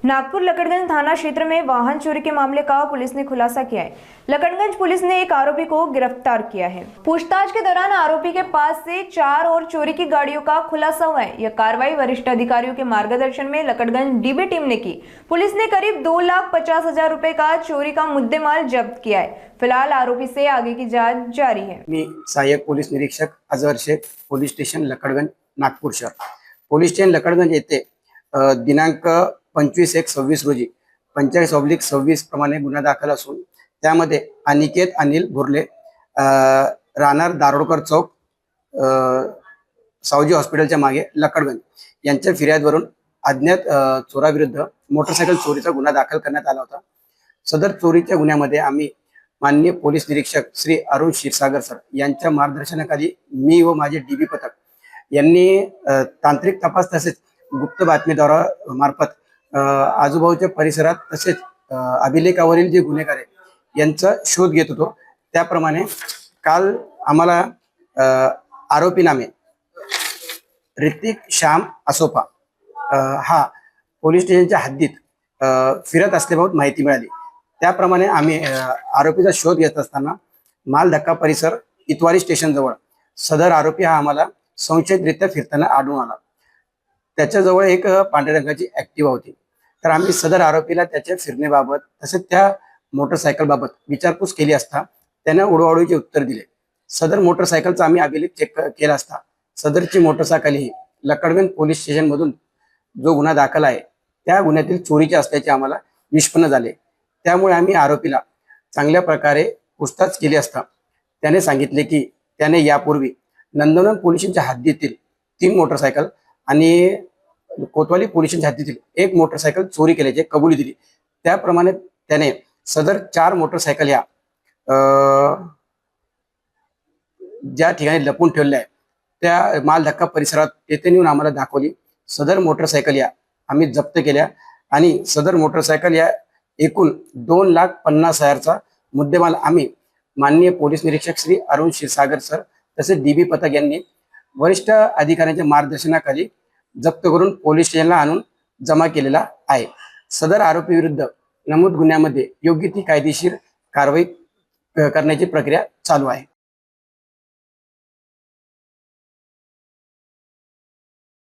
नागपुर लकड़गंज थाना क्षेत्र में वाहन चोरी के मामले का पुलिस ने खुलासा किया है। लकड़गंज पुलिस ने एक आरोपी को गिरफ्तार किया है। पूछताछ के दौरान आरोपी के पास से 4 और चोरी की गाड़ियों का खुलासा हुआ है। यह कार्रवाई वरिष्ठ अधिकारियों के मार्गदर्शन में लकड़गंज डीबी टीम ने की। पुलिस ने करीब 2,50,000 रुपए का चोरी का मुद्देमाल जब्त किया है। फिलहाल आरोपी से आगे की जाँच जारी है। मी सहाय्यक पोलीस निरीक्षक अजहर शेख, पोलीस स्टेशन लकड़गंज, नागपूर शहर। पोलीस स्टेशन लकड़गंज येथे दिनांक 25/1/26 रोजी 45/26 प्रमाणे गुन्हा दाखल असून त्यामध्ये अनिकेत अनिल भुर्ले, राहणार दारोडकर चौक, सावजी हॉस्पिटलच्या मागे लकड़गंज यांच्या फिर्यादवरून अज्ञात चोराविरुद्ध मोटरसायकल चोरीचा गुन्हा दाखल करण्यात आला होता। सदर चोरीच्या गुन्ह्यामध्ये आम्ही माननीय पोलीस निरीक्षक श्री अरुण क्षीरसागर सर यांच्या मार्गदर्शनाखाली मी व माझे डीबी पथक यांनी तांत्रिक तपास तसेच गुप्त बातमीद्वारा मार्फत आजूबाजूच्या परिसरात तसेच अभिलेखावरील जे गुन्हेगार आहेत यांचा शोध घेत होतो। त्याप्रमाणे काल आम्हाला आरोपी नामे ऋतिक श्याम असोपा हा पोलीस स्टेशनच्या हद्दीत फिरत असल्याबाबत माहिती मिळाली। त्याप्रमाणे आम्ही आरोपीचा शोध घेत असताना मालधक्का परिसर इतवारी स्टेशन जवळ सदर आरोपी हा आम्हाला संशयितरित्या फिरताना आढळून आला। त्याच्याजवळ एक पांढऱ्या रंगाची ऍक्टिव्हा होती। तर आम्ही सदर आरोपीला त्याच्या फिरण्याबाबत तसेच त्या मोटरसायकल बाबत विचारपूस केली असता त्याने उडवाउडवीचे उत्तर दिले। सदर मोटरसायकलचा आम्ही अभिलेख चेक केला असता सदरची मोटरसायकल ही लकड़गंज पोलीस स्टेशन मधून जो गुन्हा दाखल आहे त्या गुन्ह्यातील चोरीचे असल्याचे आम्हाला निष्पन्न झाले। त्यामुळे आम्ही आरोपीला चांगल्या प्रकारे पूछताछ केली असता त्याने सांगितले की त्याने यापूर्वी नंदनवन पोलीस स्टेशनच्या हद्दीतील 3 मोटरसायकल आणि कोतवाली पोलीस स्टेशनच्या हद्दीतील 1 मोटरसायकल चोरी केल्याची कबुली दिली। त्याप्रमाणे त्याने सदर 4 मोटरसायकल या ज्या ठिकाणी लपून ठेवल्या आहे त्या मालधक्का परिसरात येथे नेऊन आम्हाला दाखवली। सदर मोटरसायकल या आम्ही जप्त केल्या आणि सदर मोटरसायकल या एकूण 2,50,000चा मुद्देमाल आम्ही माननीय पोलीस निरीक्षक श्री अरुण क्षीरसागर सर तसेच डीबी पथक यांनी वरिष्ठ अधिकाऱ्यांच्या मार्गदर्शनाखाली जप्त करून पोलीस स्टेशनला आणून जमा केलेला आहे। सदर आरोपी विरुद्ध नमूद गुन्ह्यामध्ये योग्य ती कायदेशीर कारवाई करण्याची प्रक्रिया चालू आहे।